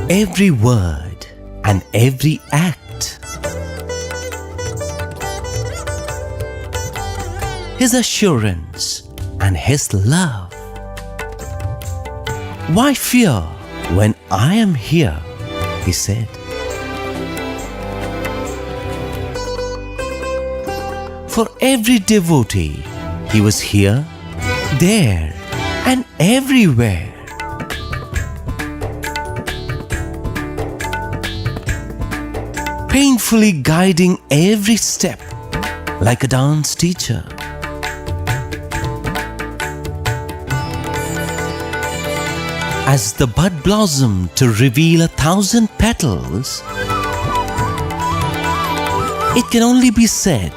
every word and every act. His assurance and His love. Why fear when I am here? He said. For every devotee, He was here, there, and everywhere. Painfully guiding every step like a dance teacher. As the bud blossomed to reveal 1,000 petals, it can only be said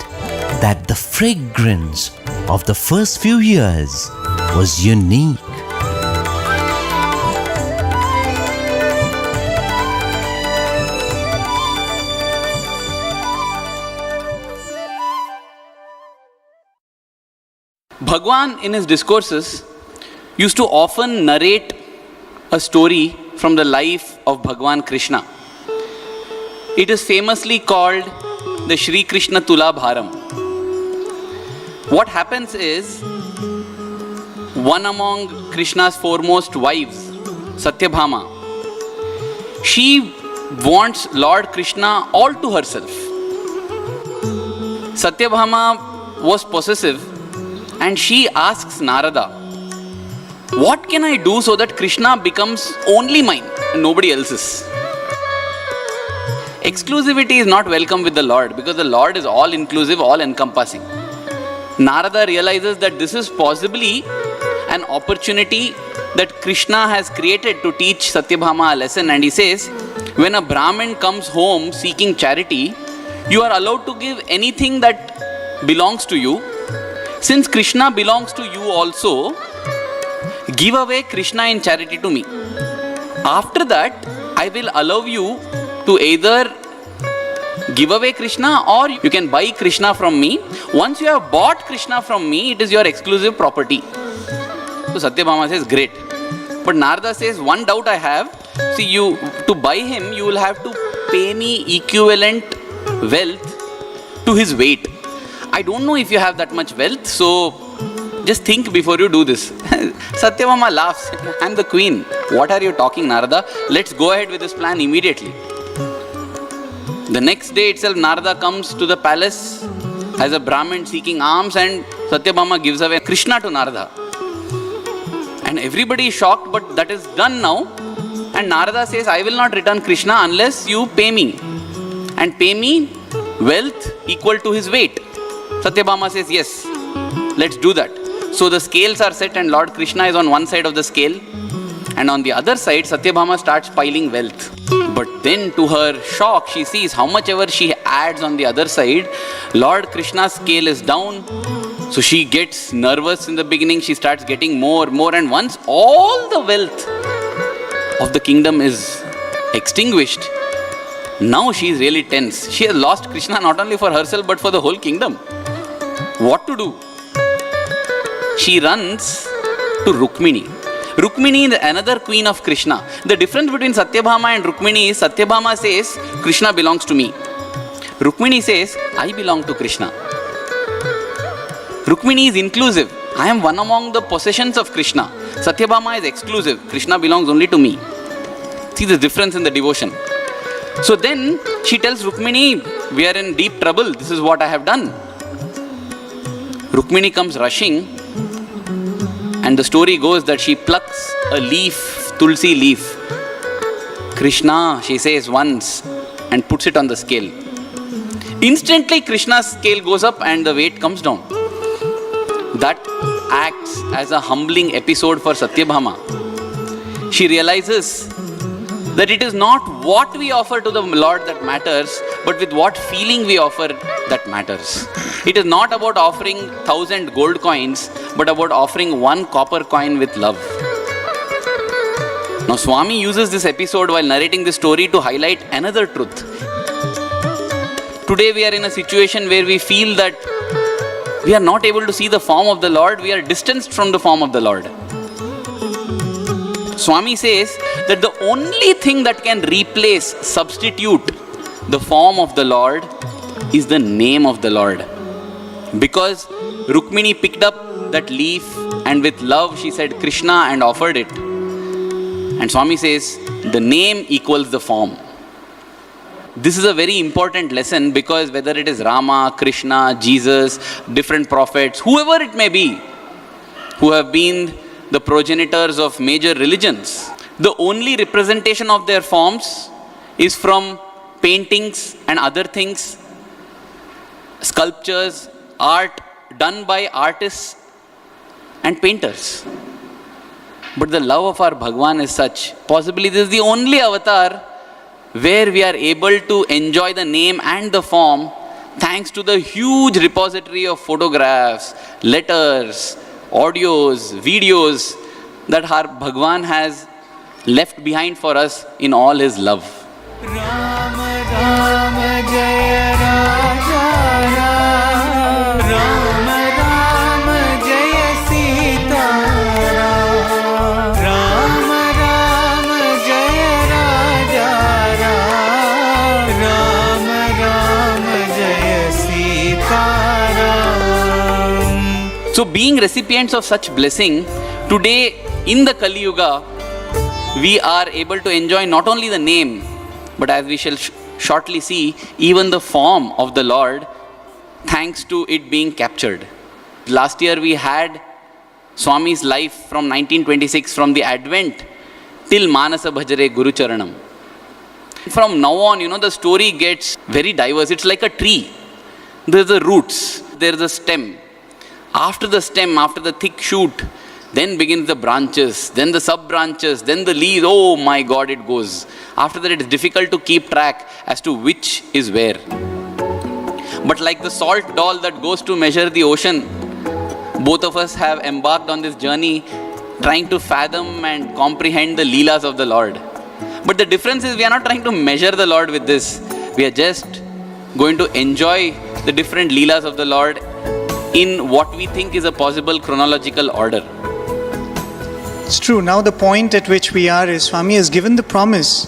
that the fragrance of the first few years was unique. Bhagwan in his discourses used to often narrate a story from the life of Bhagwan Krishna. It is famously called the Shri Krishna Tula Bharam. What happens is, one among Krishna's foremost wives, Satyabhama, she wants Lord Krishna all to herself. Satyabhama was possessive and she asks Narada, what can I do so that Krishna becomes only mine and nobody else's? Exclusivity is not welcome with the Lord because the Lord is all inclusive, all encompassing. Narada realizes that this is possibly an opportunity that Krishna has created to teach Satyabhama a lesson, and he says, when a Brahmin comes home seeking charity, you are allowed to give anything that belongs to you. Since Krishna belongs to you also, give away Krishna in charity to me. After that, I will allow you to either give away Krishna or you can buy Krishna from me. Once you have bought Krishna from me, it is your exclusive property. So Satyabhama says, great. But Narada says, one doubt I have. See, to buy him, you will have to pay me equivalent wealth to his weight. I don't know if you have that much wealth, so just think before you do this. Satyabhama laughs. I'm the queen. What are you talking, Narada? Let's go ahead with this plan immediately. The next day itself, Narada comes to the palace as a Brahmin seeking alms, and Satyabhama gives away Krishna to Narada. And everybody is shocked, but that is done now. And Narada says, I will not return Krishna unless you pay me. And pay me wealth equal to his weight. Satyabhama says, yes, let's do that. So the scales are set and Lord Krishna is on one side of the scale. And on the other side, Satyabhama starts piling wealth. But then to her shock, she sees how much ever she adds on the other side, Lord Krishna's scale is down. So she gets nervous in the beginning, she starts getting more. And once all the wealth of the kingdom is extinguished, now she is really tense. She has lost Krishna not only for herself but for the whole kingdom. What to do? She runs to Rukmini. Rukmini is another queen of Krishna. The difference between Satyabhama and Rukmini is Satyabhama says, Krishna belongs to me. Rukmini says, I belong to Krishna. Rukmini is inclusive. I am one among the possessions of Krishna. Satyabhama is exclusive. Krishna belongs only to me. See the difference in the devotion. So then she tells Rukmini, we are in deep trouble. This is what I have done. Rukmini comes rushing, and the story goes that she plucks a leaf, tulsi leaf. Krishna, she says once, and puts it on the scale. Instantly Krishna's scale goes up and the weight comes down. That acts as a humbling episode for Satyabhama. She realizes that it is not what we offer to the Lord that matters, but with what feeling we offer that matters. It is not about offering 1,000 gold coins, but about offering one copper coin with love. Now Swami uses this episode while narrating this story to highlight another truth. Today we are in a situation where we feel that we are not able to see the form of the Lord, we are distanced from the form of the Lord. Swami says that the only thing that can replace, substitute the form of the Lord is the name of the Lord. Because Rukmini picked up that leaf and with love she said Krishna and offered it. And Swami says the name equals the form. This is a very important lesson because whether it is Rama, Krishna, Jesus, different prophets, whoever it may be, who have been the progenitors of major religions, the only representation of their forms is from paintings and other things, sculptures, art done by artists and painters. But the love of our Bhagwan is such, possibly this is the only avatar where we are able to enjoy the name and the form thanks to the huge repository of photographs, letters, audios, videos that our Bhagwan has left behind for us in all his love. Ram Ram Jaya Raja Ram Ram Ram Jaya Sita Ram Ram Ram Jaya Raja Ram Ram Ram Jaya Sita Ram. So being recipients of such blessing, today in the Kali Yuga, we are able to enjoy not only the name, but as we shall shortly see, even the form of the Lord, thanks to it being captured. Last year we had Swami's life from 1926, from the Advent till Manasa Bhajare Guru Charanam. From now on, the story gets very diverse. It's like a tree. There's the roots, there's the stem. After the stem, after the thick shoot, then begins the branches, then the sub-branches, then the leaves. Oh my God, it goes. After that, it is difficult to keep track as to which is where. But like the salt doll that goes to measure the ocean, both of us have embarked on this journey trying to fathom and comprehend the leelas of the Lord. But the difference is we are not trying to measure the Lord with this. We are just going to enjoy the different leelas of the Lord in what we think is a possible chronological order. It's true. Now the point at which we are is Swami has given the promise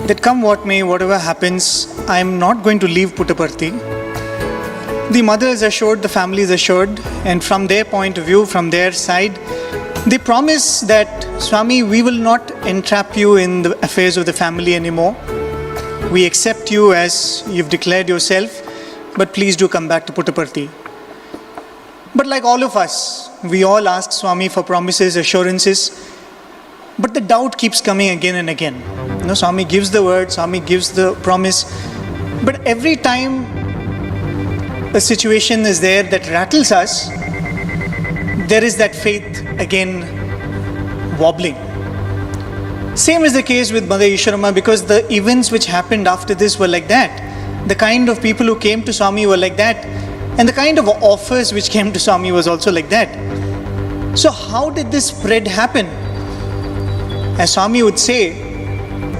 that come what may, whatever happens, I am not going to leave Puttaparthi. The mother is assured, the family is assured, and from their point of view, from their side, they promise that Swami, we will not entrap you in the affairs of the family anymore. We accept you as you've declared yourself, but please do come back to Puttaparthi. But like all of us, we all ask Swami for promises, assurances, but the doubt keeps coming again and again. Swami gives the word, Swami gives the promise, but every time a situation is there that rattles us, there is that faith again wobbling. Same is the case with Mother Ishwarama, because the events which happened after this were like that. The kind of people who came to Swami were like that. And the kind of offers which came to Swami was also like that. So how did this spread happen? As Swami would say,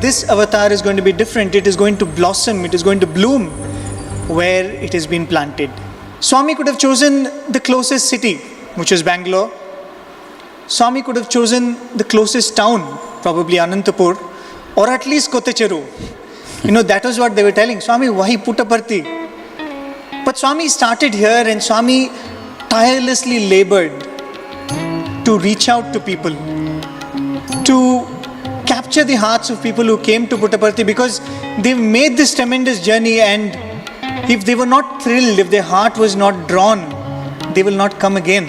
this avatar is going to be different. It is going to blossom. It is going to bloom where it has been planted. Swami could have chosen the closest city, which is Bangalore. Swami could have chosen the closest town, probably Anantapur, or at least Kottacheru. That was what they were telling. Swami, why Puttaparthi? But Swami started here, and Swami tirelessly labored to reach out to people, to capture the hearts of people who came to Puttaparthi, because they've made this tremendous journey, and if they were not thrilled, if their heart was not drawn, they will not come again.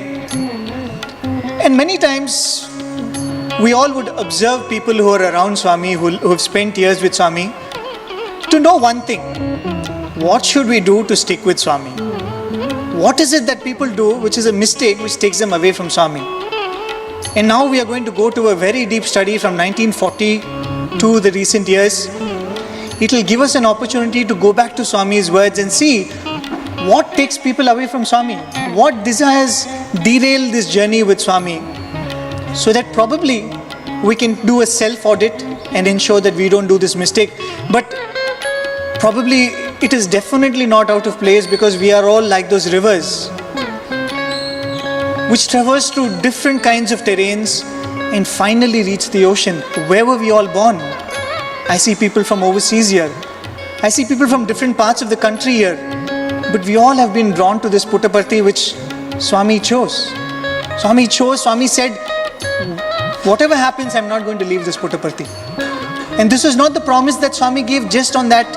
And many times we all would observe people who are around Swami, who have spent years with Swami, to know one thing: what should we do to stick with Swami? What is it that people do which is a mistake which takes them away from Swami? And now we are going to go to a very deep study from 1940 to the recent years. It will give us an opportunity to go back to Swami's words and see what takes people away from Swami, what desires derail this journey with Swami, so that probably we can do a self-audit and ensure that we don't do this mistake. But probably it is definitely not out of place, because we are all like those rivers which traverse through different kinds of terrains, and finally reach the ocean. Where were we all born? I see people from overseas here. I see people from different parts of the country here. But we all have been drawn to this Puttaparthi which Swami chose. Swami chose, Swami said, whatever happens, I'm not going to leave this Puttaparthi. And this is not the promise that Swami gave just on that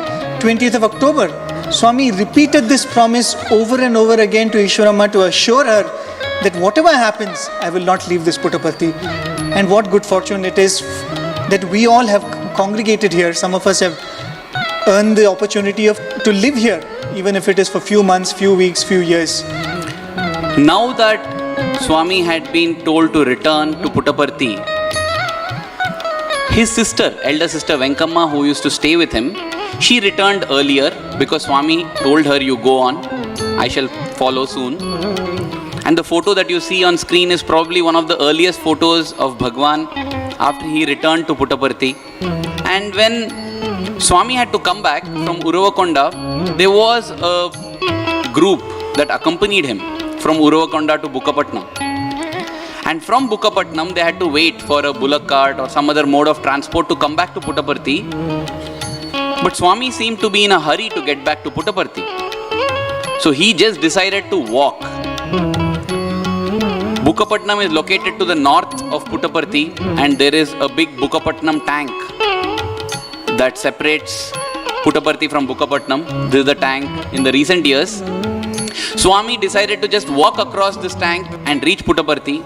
20th of October. Swami repeated this promise over and over again to Ishwaramma to assure her that whatever happens, I will not leave this Puttaparthi. And what good fortune it is that we all have congregated here. Some of us have earned the opportunity to live here, even if it is for few months, few weeks, few years. Now that Swami had been told to return to Puttaparthi, his sister, elder sister Venkamma, who used to stay with him, she returned earlier because Swami told her, you go on, I shall follow soon. And the photo that you see on screen is probably one of the earliest photos of Bhagwan after he returned to Puttaparthi. And when Swami had to come back from Uravakonda, there was a group that accompanied him from Uravakonda to Bukkapatnam. And from Bukkapatnam, they had to wait for a bullock cart or some other mode of transport to come back to Puttaparthi. But Swami seemed to be in a hurry to get back to Puttaparthi. So he just decided to walk. Bukkapatnam is located to the north of Puttaparthi, and there is a big Bukkapatnam tank that separates Puttaparthi from Bukkapatnam. This is the tank. In the recent years, Swami decided to just walk across this tank and reach Puttaparthi.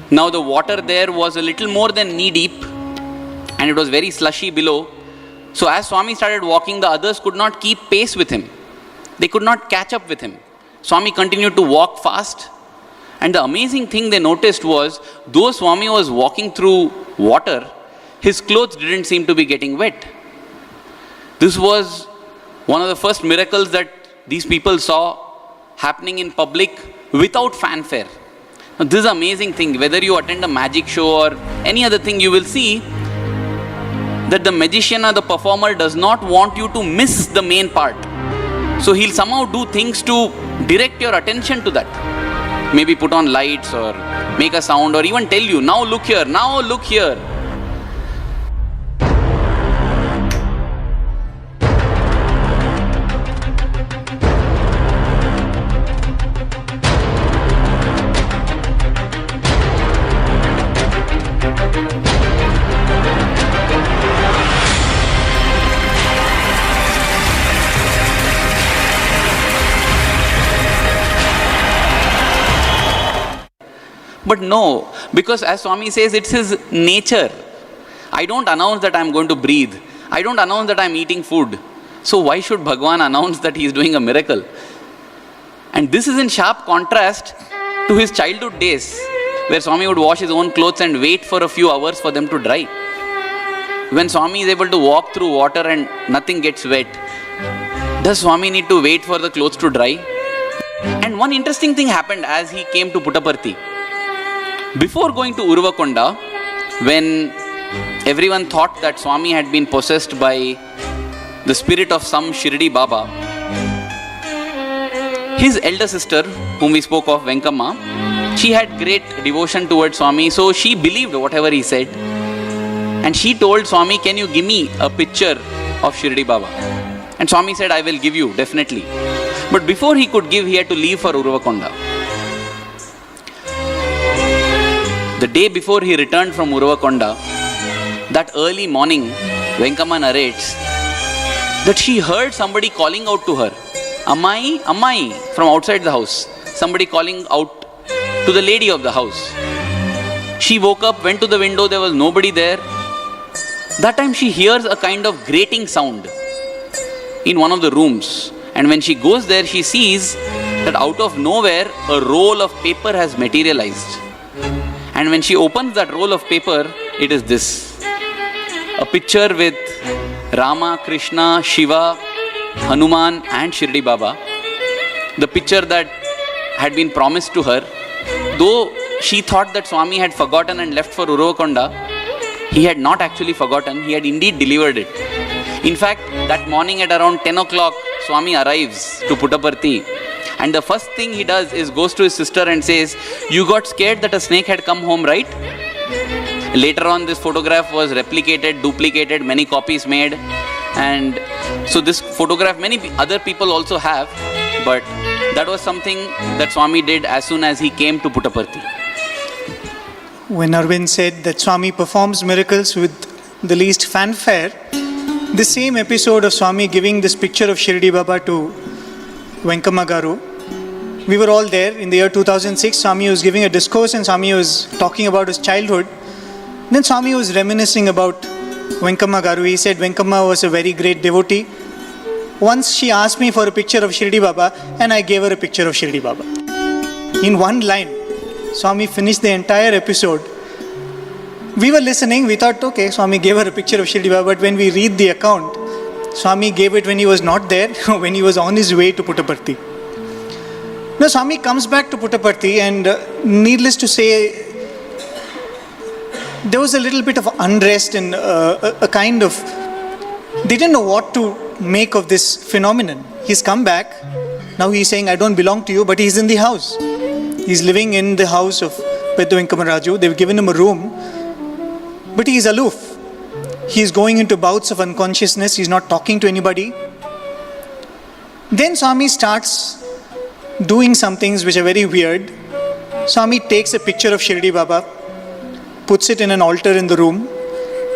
Now the water there was a little more than knee deep, and it was very slushy below. So as Swami started walking, the others could not keep pace with him. They could not catch up with him. Swami continued to walk fast. And the amazing thing they noticed was, though Swami was walking through water, his clothes didn't seem to be getting wet. This was one of the first miracles that these people saw happening in public without fanfare. Now, this is an amazing thing. Whether you attend a magic show or any other thing, you will see that the magician or the performer does not want you to miss the main part. So he'll somehow do things to direct your attention to that. Maybe put on lights or make a sound or even tell you, now look here, now look here. But no, because as Swami says, it's his nature. I don't announce that I'm going to breathe. I don't announce that I'm eating food. So why should Bhagwan announce that he is doing a miracle? And this is in sharp contrast to his childhood days, where Swami would wash his own clothes and wait for a few hours for them to dry. When Swami is able to walk through water and nothing gets wet, does Swami need to wait for the clothes to dry? And one interesting thing happened as he came to Puttaparthi. Before going to Uravakonda, when everyone thought that Swami had been possessed by the spirit of some Shirdi Baba, his elder sister, whom we spoke of, Venkamma, she had great devotion towards Swami, so she believed whatever he said. And she told Swami, can you give me a picture of Shirdi Baba? And Swami said, I will give you, definitely. But before he could give, he had to leave for Uravakonda. The day before he returned from Uravakonda, that early morning, Venkamma narrates that she heard somebody calling out to her, Ammai, Ammai, from outside the house. Somebody calling out to the lady of the house. She woke up, went to the window, there was nobody there. That time she hears a kind of grating sound in one of the rooms. And when she goes there, she sees that out of nowhere, a roll of paper has materialized. And when she opens that roll of paper, it is this. A picture with Rama, Krishna, Shiva, Hanuman and Shirdi Baba. The picture that had been promised to her. Though she thought that Swami had forgotten and left for Uravakonda, he had not actually forgotten. He had indeed delivered it. In fact, that morning at around 10 o'clock, Swami arrives to Puttaparthi. And the first thing he does is goes to his sister and says, you got scared that a snake had come home, right? Later on, this photograph was replicated, duplicated, many copies made. And so this photograph, many other people also have. But that was something that Swami did as soon as he came to Puttaparthi. When Arvind said that Swami performs miracles with the least fanfare, the same episode of Swami giving this picture of Shirdi Baba to Venkama Garu, we were all there in the year 2006. Swami was giving a discourse and Swami was talking about his childhood. Then Swami was reminiscing about Venkama Garu. He said Venkama was a very great devotee. Once she asked me for a picture of Shirdi Baba and I gave her a picture of Shirdi Baba. In one line, Swami finished the entire episode. We were listening, we thought, okay, Swami gave her a picture of Shirdi Baba, but when we read the account, Swami gave it when he was not there, when he was on his way to Puttaparthi. Now Swami comes back to Puttaparthi and needless to say, there was a little bit of unrest and a kind of, they didn't know what to make of this phenomenon. He's come back, now he's saying, I don't belong to you, but he's in the house. He's living in the house of Peddu Venkamaraju. They've given him a room, but he's aloof. He's going into bouts of unconsciousness. He's not talking to anybody. Then Swami starts doing some things which are very weird. Swami takes a picture of Shirdi Baba, puts it in an altar in the room,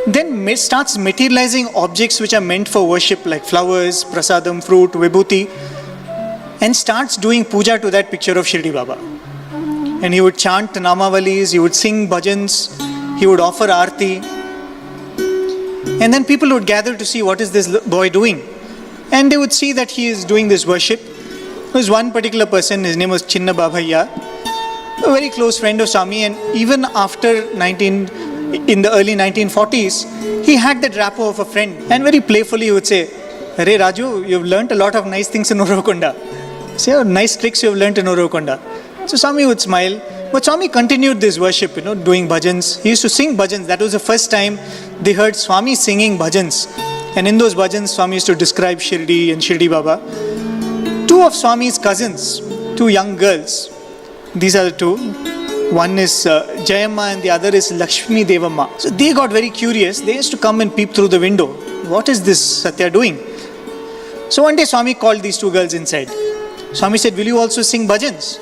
then starts materializing objects which are meant for worship like flowers, prasadam, fruit, vibhuti, and starts doing puja to that picture of Shirdi Baba. And he would chant namavalis, he would sing bhajans, he would offer aarti. And then people would gather to see what is this boy doing. And they would see that he is doing this worship. There was one particular person, his name was Chinna Babhaiya, a very close friend of Swami, and even after in the early 1940s, he had that rapport of a friend. And very playfully he would say, Arey Raju, you've learnt a lot of nice things in Uravkonda. Say, oh, nice tricks you've learnt in Uravkonda. So Swami would smile, but Swami continued this worship, doing bhajans. He used to sing bhajans. That was the first time they heard Swami singing bhajans. And in those bhajans, Swami used to describe Shirdi and Shirdi Baba. Two of Swami's cousins, two young girls, these are the two. One is Jayamma and the other is Lakshmi Devamma. So they got very curious. They used to come and peep through the window. What is this Sathya doing? So one day Swami called these two girls inside. Swami said, will you also sing bhajans?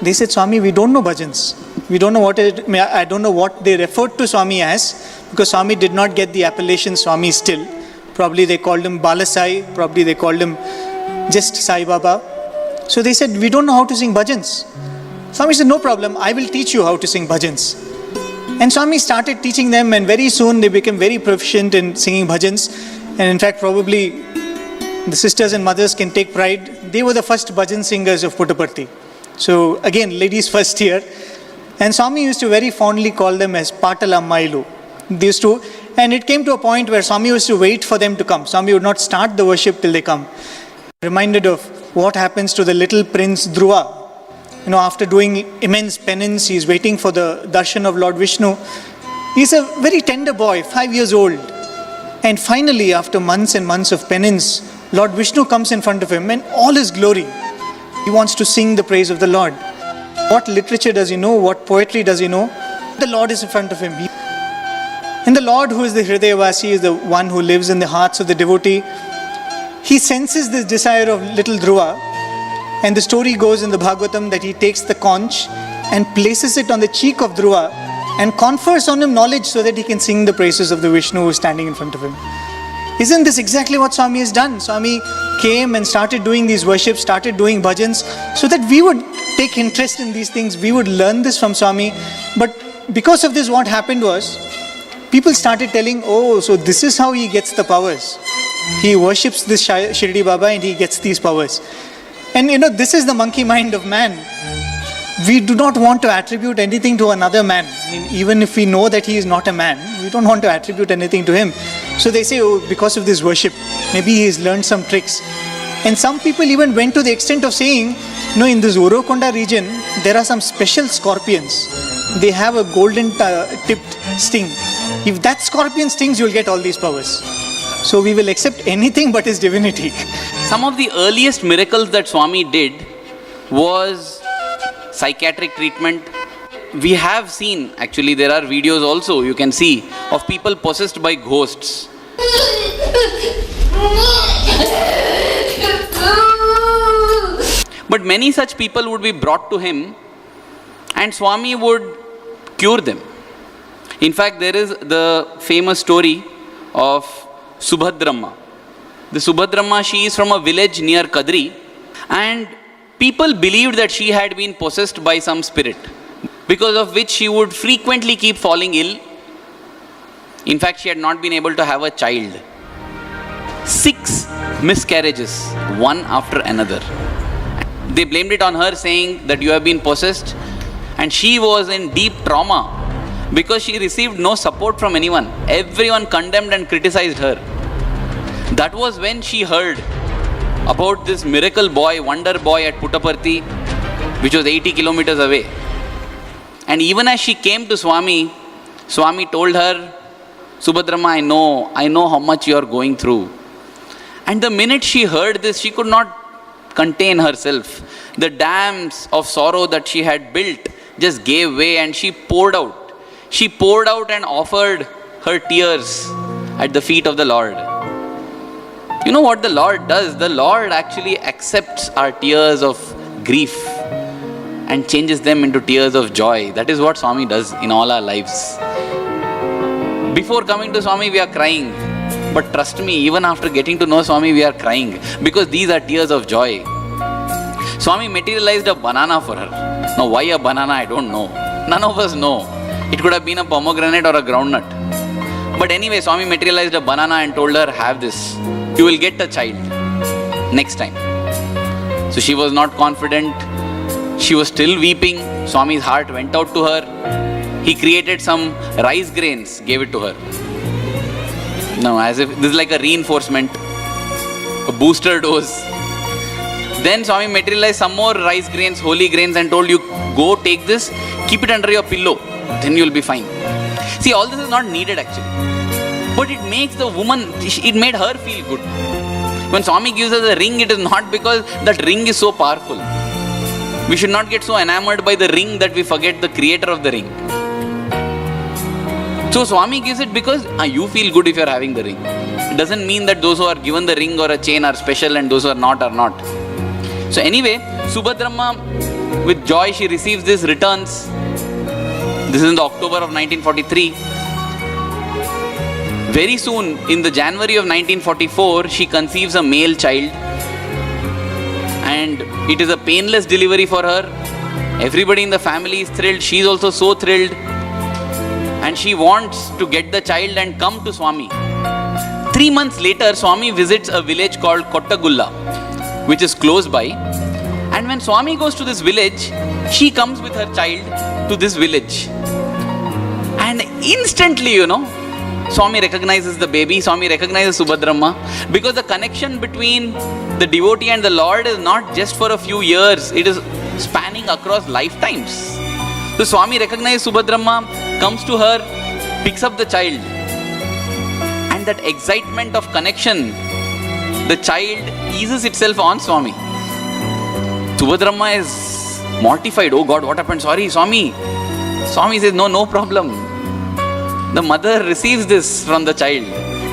They said, Swami, we don't know bhajans. We don't know I don't know what they referred to Swami as, because Swami did not get the appellation Swami still. Probably they called him Balasai, probably they called him just Sai Baba. So they said, we don't know how to sing bhajans. Swami said, no problem, I will teach you how to sing bhajans. And Swami started teaching them, and very soon they became very proficient in singing bhajans. And in fact, probably the sisters and mothers can take pride. They were the first bhajan singers of Puttaparthi. So again, ladies first here. And Swami used to very fondly call them as Patala Mailu. These two. And it came to a point where Swami used to wait for them to come. Swami would not start the worship till they come. Reminded of what happens to the little prince Dhruva. After doing immense penance, he is waiting for the darshan of Lord Vishnu. He's a very tender boy, 5 years old. And finally, after months and months of penance, Lord Vishnu comes in front of him and all his glory. He wants to sing the praise of the Lord. What literature does he know? What poetry does he know? The Lord is in front of him. And the Lord, who is the Hridayavasi, is the one who lives in the hearts of the devotee. He senses this desire of little Dhruva. And the story goes in the Bhagavatam that he takes the conch and places it on the cheek of Dhruva and confers on him knowledge so that he can sing the praises of the Vishnu who is standing in front of him. Isn't this exactly what Swami has done? Swami came and started doing these worships, started doing bhajans, so that we would take interest in these things. We would learn this from Swami. But because of this, what happened was, people started telling, oh, so this is how he gets the powers. He worships this Shirdi Baba and he gets these powers. And this is the monkey mind of man. We do not want to attribute anything to another man. Even if we know that he is not a man, we don't want to attribute anything to him. So they say, oh, because of this worship, maybe he has learned some tricks. And some people even went to the extent of saying, in this Uravkonda region, there are some special scorpions. They have a golden tipped sting. If that scorpion stings, you'll get all these powers. So we will accept anything but his divinity. Some of the earliest miracles that Swami did was psychiatric treatment. we have seen, actually there are videos also you can see of people possessed by ghosts. But many such people would be brought to him and Swami would cure them. In fact, there is the famous story of Subhadramma. The Subhadramma, she is from a village near Kadri, and people believed that she had been possessed by some spirit, because of which she would frequently keep falling ill. In fact, she had not been able to have a child. 6 miscarriages, one after another. They blamed it on her, saying that you have been possessed, and she was in deep trauma because she received no support from anyone. Everyone condemned and criticized her. That was when she heard about this miracle boy, wonder boy at Puttaparthhi, which was 80 kilometers away. And even as she came to Swami, Swami told her, Subhadramma, I know how much you are going through. And the minute she heard this, she could not contain herself. The dams of sorrow that she had built just gave way and she poured out. She poured out and offered her tears at the feet of the Lord. You know what the Lord does? The Lord actually accepts our tears of grief and changes them into tears of joy. That is what Swami does in all our lives. Before coming to Swami, we are crying. But trust me, even after getting to know Swami, we are crying. Because these are tears of joy. Swami materialized a banana for her. Now, why a banana, I don't know. None of us know. It could have been a pomegranate or a groundnut. But anyway, Swami materialized a banana and told her, have this. You will get a child next time. So she was not confident. She was still weeping. Swami's heart went out to her. He created some rice grains, gave it to her. Now, as if this is like a reinforcement, a booster dose. Then Swami materialized some more rice grains, holy grains, and told you, go take this, keep it under your pillow, then you'll be fine. See, all this is not needed actually. But it makes the woman, it made her feel good. When Swami gives us a ring, it is not because that ring is so powerful. We should not get so enamored by the ring that we forget the creator of the ring. So Swami gives it because you feel good if you are having the ring. It doesn't mean that those who are given the ring or a chain are special and those who are not are not. So anyway, Subhadramma, with joy she receives this, returns. This is in the October of 1943. Very soon, in the January of 1944, she conceives a male child. And it is a painless delivery for her. Everybody in the family is thrilled. She is also so thrilled. And she wants to get the child and come to Swami. 3 months later, Swami visits a village called Kottagulla, which is close by. And when Swami goes to this village, she comes with her child to this village. And instantly, Swami recognizes the baby, Swami recognizes Subhadramma, because the connection between the devotee and the Lord is not just for a few years, it is spanning across lifetimes. So Swami recognizes Subhadramma, comes to her, picks up the child, and that excitement of connection, the child eases itself on Swami. Subhadramma is mortified. Oh God, what happened? Sorry, Swami. Swami says, no problem. The mother receives this from the child,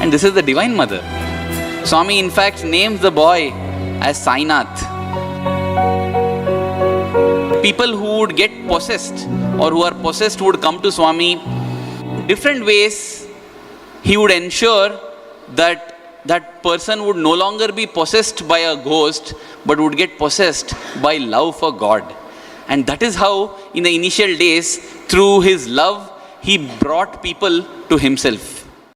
and this is the Divine Mother. Swami in fact names the boy as Sainath. People who would get possessed or who are possessed would come to Swami. Different ways he would ensure that that person would no longer be possessed by a ghost, but would get possessed by love for God. And that is how in the initial days, through his love, he brought people to himself.